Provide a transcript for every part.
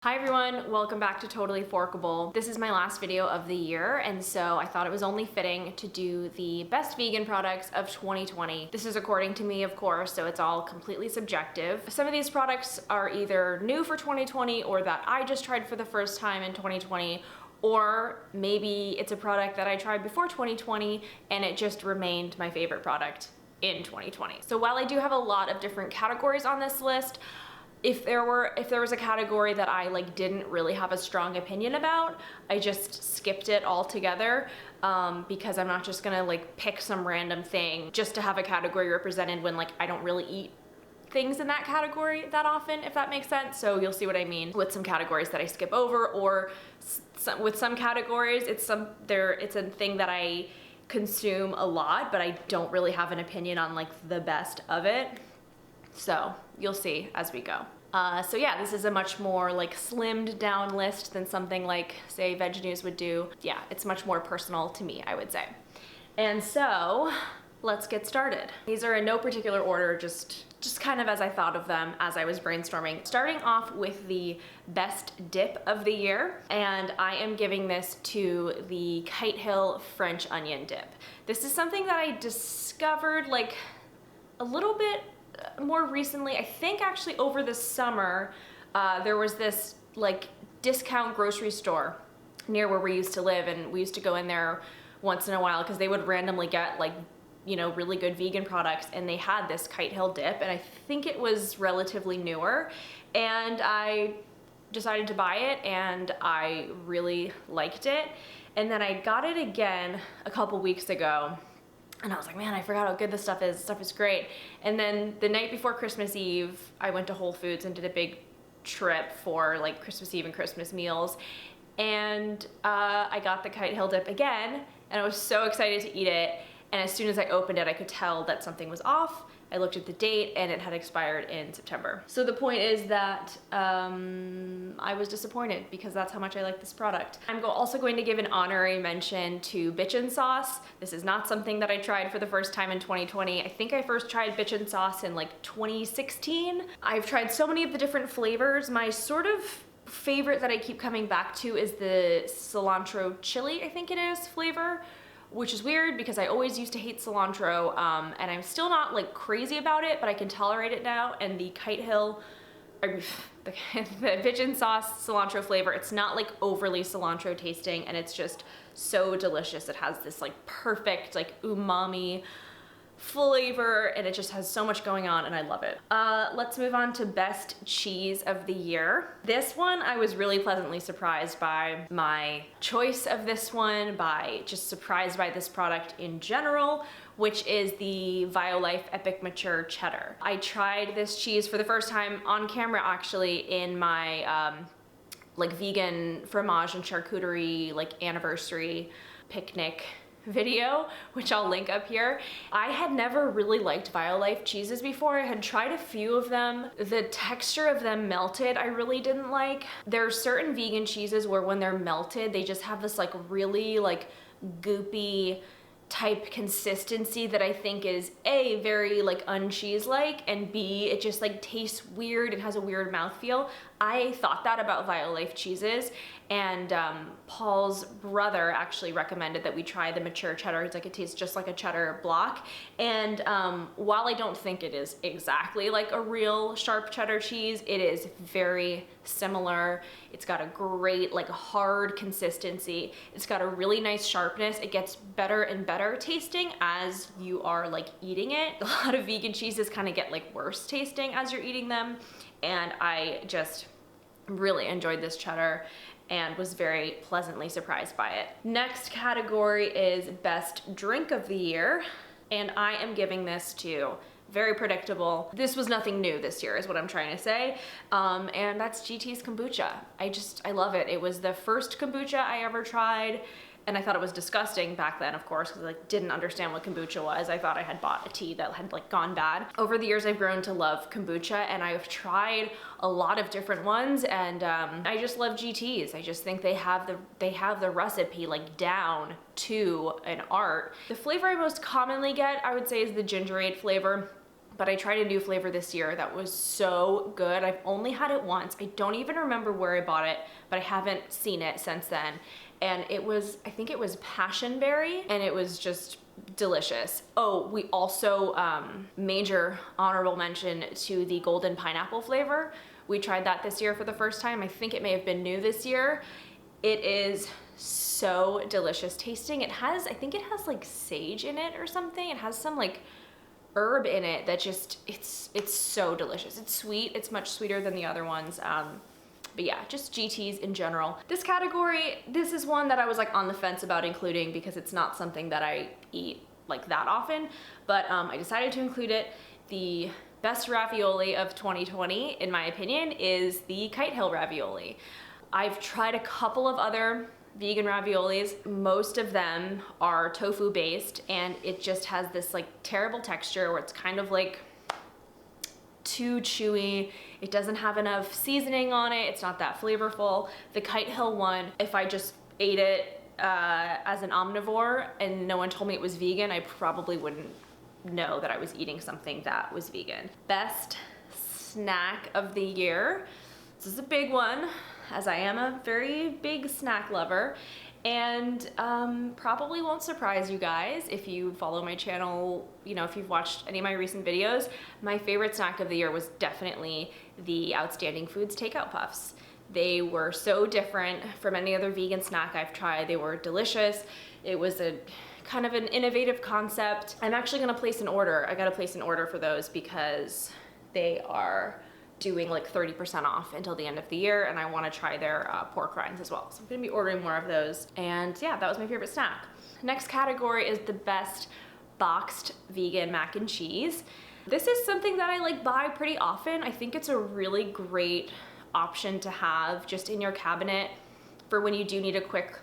Hi everyone, welcome back to Totally Forkable. This is my last video of the year, and so I thought it was only fitting to do the best vegan products of 2020. This is according to me, of course, so it's all completely subjective. Some of these products are either new for 2020 or that I just tried for the first time in 2020, or maybe it's a product that I tried before 2020 and it just remained my favorite product in 2020. So while I do have a lot of different categories on this list, if there was a category that I didn't really have a strong opinion about, I just skipped it altogether because I'm not just gonna pick some random thing just to have a category represented when I don't really eat things in that category that often, if that makes sense. So you'll see what I mean with some categories that I skip over, or with some categories it's a thing that I consume a lot, but I don't really have an opinion on the best of it. So you'll see as we go. So yeah, this is a much more slimmed down list than something say Veg News would do. Yeah, it's much more personal to me, I would say. And so let's get started. These are in no particular order, just kind of as I thought of them as I was brainstorming. Starting off with the best dip of the year, and I am giving this to the Kite Hill French onion dip. This is something that I discovered a little bit more recently. I think actually over the summer, there was this discount grocery store near where we used to live, and we used to go in there once in a while because they would randomly get really good vegan products, and they had this Kite Hill dip, and I think it was relatively newer, and I decided to buy it and I really liked it. And then I got it again a couple weeks ago, and I was like, man, I forgot how good this stuff is. This stuff is great. And then the night before Christmas Eve, I went to Whole Foods and did a big trip for Christmas Eve and Christmas meals. And I got the Kite Hill dip again, and I was so excited to eat it. And as soon as I opened it, I could tell that something was off. I looked at the date and it had expired in September. So the point is that I was disappointed because that's how much I like this product. I'm also going to give an honorary mention to bitchin' sauce. This is not something that I tried for the first time in 2020. I think I first tried bitchin' sauce in 2016. I've tried so many of the different flavors. My sort of favorite that I keep coming back to is the cilantro chili, I think it is, flavor, which is weird because I always used to hate cilantro, and I'm still not crazy about it, but I can tolerate it now. And the Kite Hill, the bitchin' sauce cilantro flavor, it's not overly cilantro tasting, and it's just so delicious. It has this perfect umami flavor, and it just has so much going on, and I love it. Let's move on to best cheese of the year. This one, I was really pleasantly surprised by my choice of this one, just surprised by this product in general, which is the Violife Epic Mature Cheddar. I tried this cheese for the first time on camera, actually, in my vegan fromage and charcuterie anniversary picnic video, which I'll link up here. I had never really liked Violife cheeses before. I had tried a few of them. The texture of them melted, I really didn't like. There are certain vegan cheeses where when they're melted, they just have this really goopy type consistency that I think is A, very uncheese-like, and B, it just tastes weird and has a weird mouthfeel. I thought that about Violife cheeses, and Paul's brother actually recommended that we try the mature cheddar. He's it tastes just like a cheddar block. And while I don't think it is exactly a real sharp cheddar cheese, it is very similar. It's got a great hard consistency. It's got a really nice sharpness. It gets better and better tasting as you are eating it. A lot of vegan cheeses kind of get worse tasting as you're eating them, and I just really enjoyed this cheddar and was very pleasantly surprised by it. Next category is best drink of the year, and I am giving this to, very predictable, this was nothing new this year is what I'm trying to say, and that's GT's kombucha. I love it. It was the first kombucha I ever tried, and I thought it was disgusting back then, of course, because I didn't understand what kombucha was. I thought I had bought a tea that had gone bad. Over the years, I've grown to love kombucha, and I've tried a lot of different ones, and I just love GT's. I just think they have the recipe down to an art. The flavor I most commonly get, I would say, is the gingerade flavor. but I tried a new flavor this year that was so good. I've only had it once. I don't even remember where I bought it, but I haven't seen it since then. And it was, I think it was passion berry, and it was just delicious. Oh, we also, major honorable mention to the golden pineapple flavor. We tried that this year for the first time. I think it may have been new this year. It is so delicious tasting. It has, I think it has like sage in it or something. It has some like herb in it that just, it's so delicious. It's sweet. It's much sweeter than the other ones. But yeah, just GTs in general. This category, this is one that I was like on the fence about including because it's not something that I eat like that often, but I decided to include it. The best ravioli of 2020, in my opinion, is the Kite Hill ravioli. I've tried a couple of other vegan raviolis. Most of them are tofu based, and it just has this like terrible texture where it's kind of like too chewy. It doesn't have enough seasoning on it. It's not that flavorful. The Kite Hill one, if I just ate it as an omnivore and no one told me it was vegan, I probably wouldn't know that I was eating something that was vegan. Best snack of the year. This is a big one, as I am a very big snack lover, and probably won't surprise you guys if you follow my channel, you know, if you've watched any of my recent videos. My favorite snack of the year was definitely the Outstanding Foods takeout puffs. They were so different from any other vegan snack I've tried. They were delicious. It was a kind of an innovative concept. I'm actually gonna place an order. I gotta place an order for those because they are doing like 30% off until the end of the year, and I wanna try their pork rinds as well. So I'm gonna be ordering more of those. And yeah, that was my favorite snack. Next category is the best boxed vegan mac and cheese. This is something that I like buy pretty often. I think it's a really great option to have just in your cabinet for when you do need a quick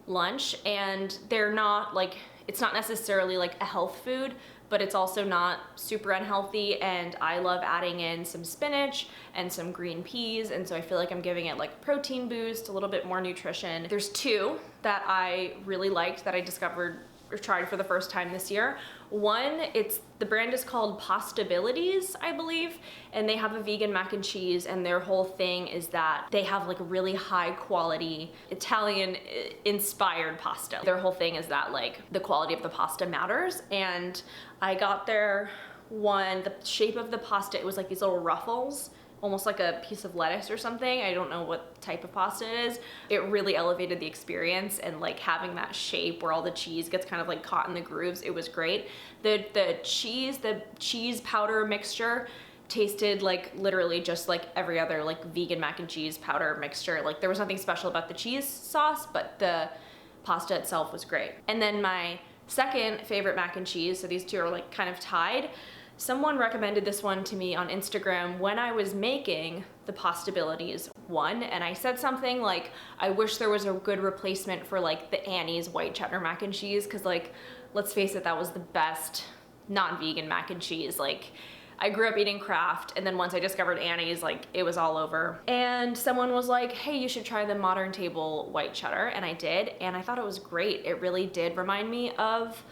lunch, and they're not like, it's not necessarily like a health food, but it's also not super unhealthy, and I love adding in some spinach and some green peas, and so I feel like I'm giving it like a protein boost, a little bit more nutrition. There's two that I really liked that I discovered or tried for the first time this year. One, the brand is called Postabilities, I believe, and they have a vegan mac and cheese, and their whole thing is that they have like really high quality Italian inspired pasta. Their whole thing is that like the quality of the pasta matters, and I got their one, the shape of the pasta, it was like these little ruffles, almost like a piece of lettuce or something. I don't know what type of pasta it is. It really elevated the experience, and like having that shape where all the cheese gets kind of like caught in the grooves, it was great. The cheese powder mixture tasted like literally just like every other like vegan mac and cheese powder mixture. Like there was nothing special about the cheese sauce, but the pasta itself was great. And then my second favorite mac and cheese, so these two are like kind of tied. Someone recommended this one to me on Instagram when I was making the Postabilities one, and I said something like, I wish there was a good replacement for like the Annie's white cheddar mac and cheese, because like, let's face it, that was the best non-vegan mac and cheese. Like, I grew up eating Kraft, and then once I discovered Annie's, like, it was all over. And someone was like, hey, you should try the Modern Table white cheddar, and I did, and I thought it was great. It really did remind me of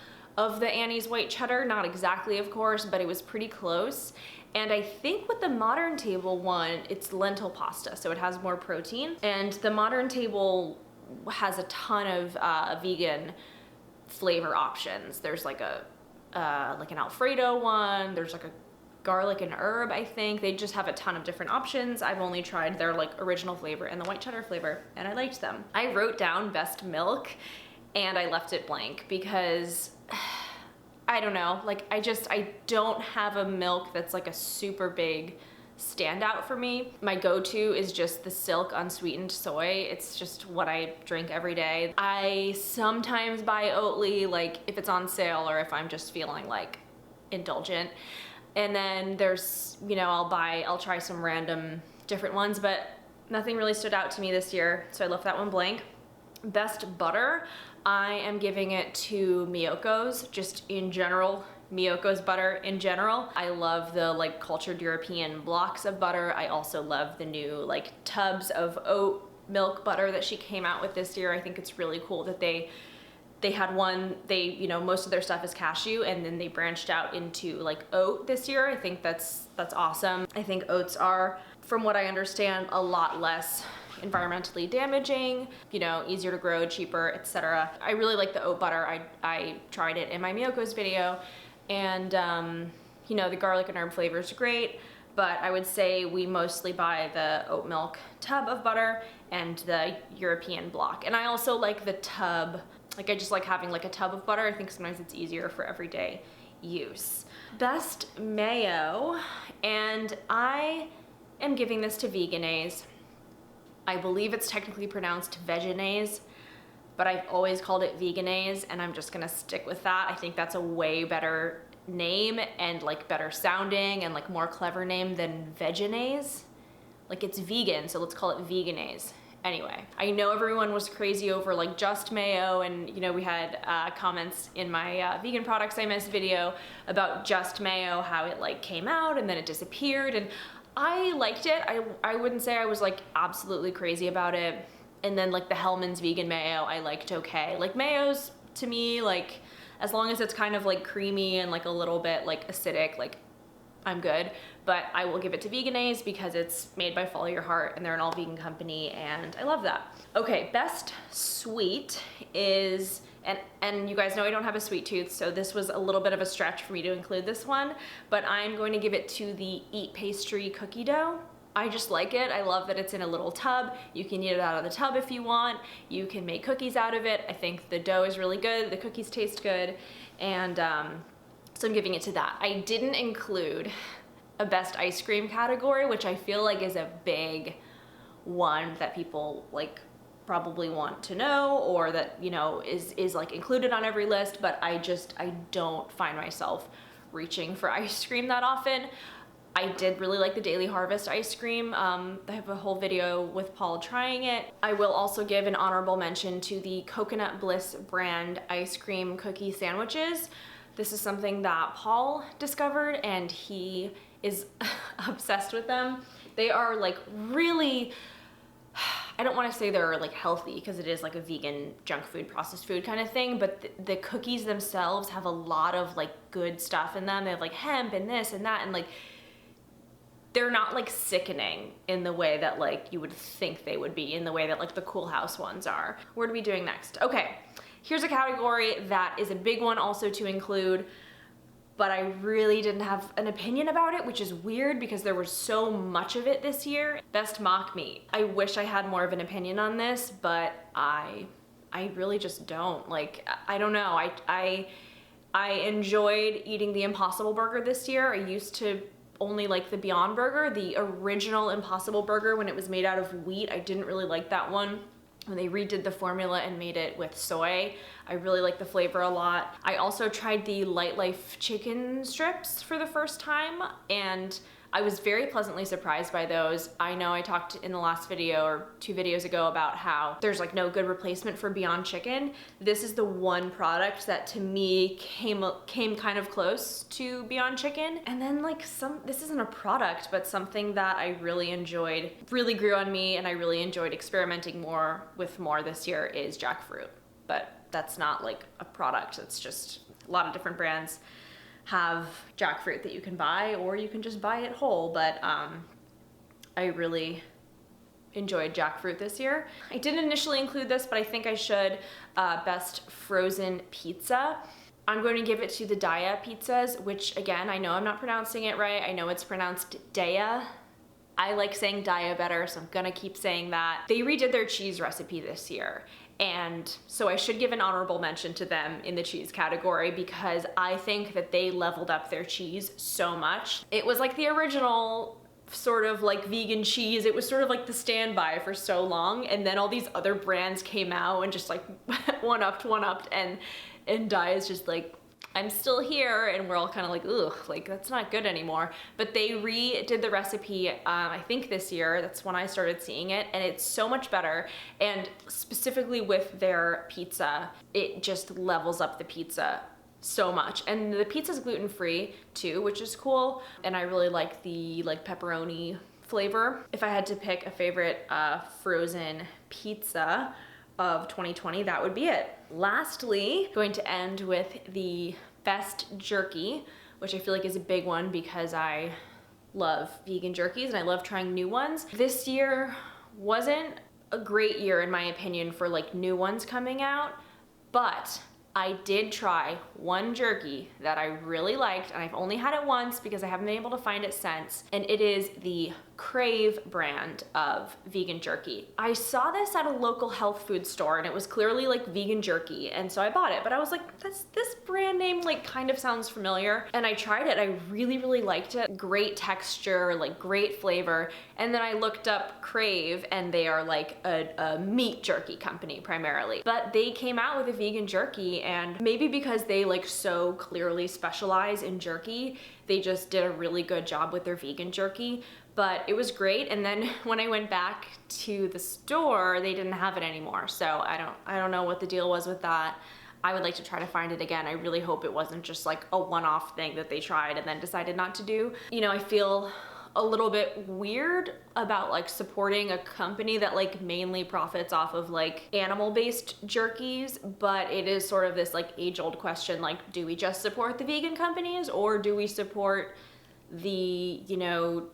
the Annie's white cheddar, not exactly of course, but it was pretty close. And I think with the Modern Table one, it's lentil pasta, so it has more protein. And the Modern Table has a ton of vegan flavor options. There's like like an Alfredo one, there's like a garlic and herb, I think. They just have a ton of different options. I've only tried their like original flavor and the white cheddar flavor, and I liked them. I wrote down best milk, and I left it blank because I don't know, like I don't have a milk that's like a super big standout for me. My go-to is just the Silk unsweetened soy. It's just what I drink every day. I sometimes buy Oatly, like if it's on sale or if I'm just feeling like indulgent. And then there's, you know, I'll try some random different ones, but nothing really stood out to me this year, so I left that one blank. Best butter, I am giving it to Miyoko's, just in general. Miyoko's butter in general. I love the like cultured European blocks of butter. I also love the new like tubs of oat milk butter that she came out with this year. I think it's really cool that they They had one, you know, most of their stuff is cashew, and then they branched out into like oat this year. I think that's awesome. I think oats are, from what I understand, a lot less environmentally damaging, you know, easier to grow, cheaper, etc. I really like the oat butter. I tried it in my Miyoko's video, and you know, the garlic and herb flavor is great, but I would say we mostly buy the oat milk tub of butter and the European block. And I also like the tub, like I just like having like a tub of butter. I think sometimes it's easier for everyday use. Best mayo, and I am giving this to Vegenaise. I believe it's technically pronounced Vegenaise, but I've always called it Vegenaise, and I'm just gonna stick with that. I think that's a way better name and like better sounding and like more clever name than Vegenaise. Like it's vegan, so let's call it Vegenaise. Anyway, I know everyone was crazy over like Just Mayo, and you know, we had comments in my vegan products I missed video about Just Mayo, how it like came out and then it disappeared, and I liked it. I wouldn't say I was like absolutely crazy about it. And then like the Hellmann's vegan mayo I liked okay. Like mayo's to me, like as long as it's kind of like creamy and like a little bit like acidic, like I'm good. But I will give it to Vegenaise because it's made by Follow Your Heart and they're an all vegan company and I love that. Okay, best sweet is, and you guys know I don't have a sweet tooth, so this was a little bit of a stretch for me to include this one, but I'm going to give it to the Eat Pastry cookie dough. I just like it. I love that it's in a little tub. You can eat it out of the tub if you want. You can make cookies out of it. I think the dough is really good. The cookies taste good. And so I'm giving it to that. I didn't include a best ice cream category, which I feel like is a big one that people like probably want to know, or that, you know, is like included on every list, but I don't find myself reaching for ice cream that often. I did really like the Daily Harvest ice cream. I have a whole video with Paul trying it. I will also give an honorable mention to the Coconut Bliss brand ice cream cookie sandwiches. This is something that Paul discovered and he is obsessed with them. They are like really, I don't want to say they're like healthy because it is like a vegan junk food, processed food kind of thing, but the cookies themselves have a lot of like good stuff in them. They have like hemp and this and that, and like they're not like sickening in the way that like you would think they would be, in the way that like the Cool House ones are. What are we doing next? Okay, here's a category that is a big one also to include, but I really didn't have an opinion about it, which is weird because there was so much of it this year. Best mock meat. I wish I had more of an opinion on this, but I really just don't. Like, I don't know. I enjoyed eating the Impossible Burger this year. I used to only like the Beyond Burger, the original Impossible Burger when it was made out of wheat. I didn't really like that one. When they redid the formula and made it with soy, I really like the flavor a lot. I also tried the Light Life chicken strips for the first time, and I was very pleasantly surprised by those. I know I talked in the last video or 2 videos ago about how there's like no good replacement for Beyond Chicken. This is the one product that to me came kind of close to Beyond Chicken. And then like this isn't a product, but something that I really enjoyed, really grew on me, and I really enjoyed experimenting with more this year is jackfruit. But that's not like a product, it's just a lot of different brands have jackfruit that you can buy, or you can just buy it whole, but I really enjoyed jackfruit this year. I didn't initially include this, but I think I should. Best frozen pizza. I'm going to give it to the Daya pizzas, which again, I know I'm not pronouncing it right. I know it's pronounced Daya. I like saying Daya better, so I'm gonna keep saying that. They redid their cheese recipe this year, and so I should give an honorable mention to them in the cheese category because I think that they leveled up their cheese so much. It was like the original sort of like vegan cheese. It was sort of like the standby for so long, and then all these other brands came out and just like one-upped, and Daya is just like, I'm still here, and we're all kind of like, ugh, like that's not good anymore. But they redid the recipe, I think this year, that's when I started seeing it, and it's so much better. And specifically with their pizza, it just levels up the pizza so much. And the pizza's gluten-free too, which is cool. And I really like the like pepperoni flavor. If I had to pick a favorite frozen pizza, of 2020, that would be it. Lastly, going to end with the best jerky, which I feel like is a big one because I love vegan jerkies and I love trying new ones. This year wasn't a great year in my opinion for like new ones coming out, but I did try one jerky that I really liked, and I've only had it once because I haven't been able to find it since, and it is the Crave brand of vegan jerky. I saw this at a local health food store and it was clearly like vegan jerky, and so I bought it, but I was like, this brand name like kind of sounds familiar, and I tried it. I really liked it. Great texture, like great flavor, and then I looked up Crave and they are like a meat jerky company primarily, but they came out with a vegan jerky, and maybe because they like so clearly specialize in jerky, they just did a really good job with their vegan jerky. But it was great, and then when I went back to the store, they didn't have it anymore. So I don't know what the deal was with that. I would like to try to find it again. I really hope it wasn't just like a one-off thing that they tried and then decided not to do. You know, I feel a little bit weird about like supporting a company that like mainly profits off of like animal-based jerkies, but it is sort of this like age-old question, like, do we just support the vegan companies, or do we support the, you know,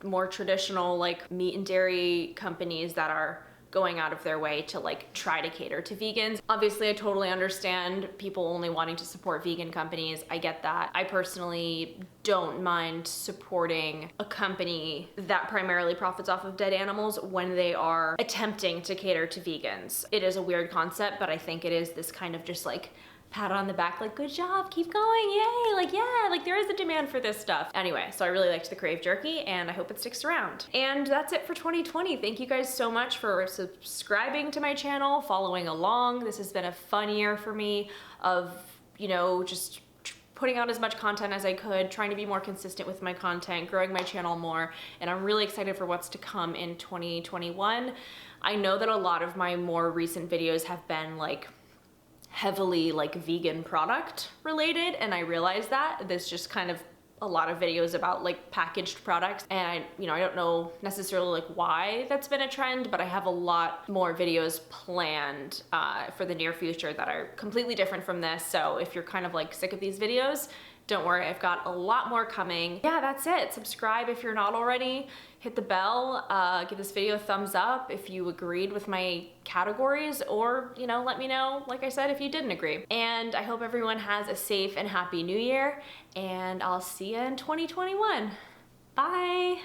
more traditional like meat and dairy companies that are going out of their way to like try to cater to vegans? Obviously, I totally understand people only wanting to support vegan companies. I get that. I personally don't mind supporting a company that primarily profits off of dead animals when they are attempting to cater to vegans. It is a weird concept, but I think it is this kind of just like pat on the back, like, good job, keep going, yay, like, yeah, like there is a demand for this stuff. Anyway, so I really liked the Crave jerky and I hope it sticks around. And that's it for 2020. Thank you guys so much for subscribing to my channel, following along. This has been a fun year for me of, you know, just putting out as much content as I could, trying to be more consistent with my content, growing my channel more, and I'm really excited for what's to come in 2021. I know that a lot of my more recent videos have been like heavily like vegan product related, and I realized that there's just kind of a lot of videos about like packaged products, and I don't know necessarily like why that's been a trend, but I have a lot more videos planned for the near future that are completely different from this. So if you're kind of like sick of these videos, don't worry, I've got a lot more coming. Yeah, that's it. Subscribe if you're not already. Hit the bell, give this video a thumbs up if you agreed with my categories, or, you know, let me know, like I said, if you didn't agree. And I hope everyone has a safe and happy new year, and I'll see you in 2021. Bye.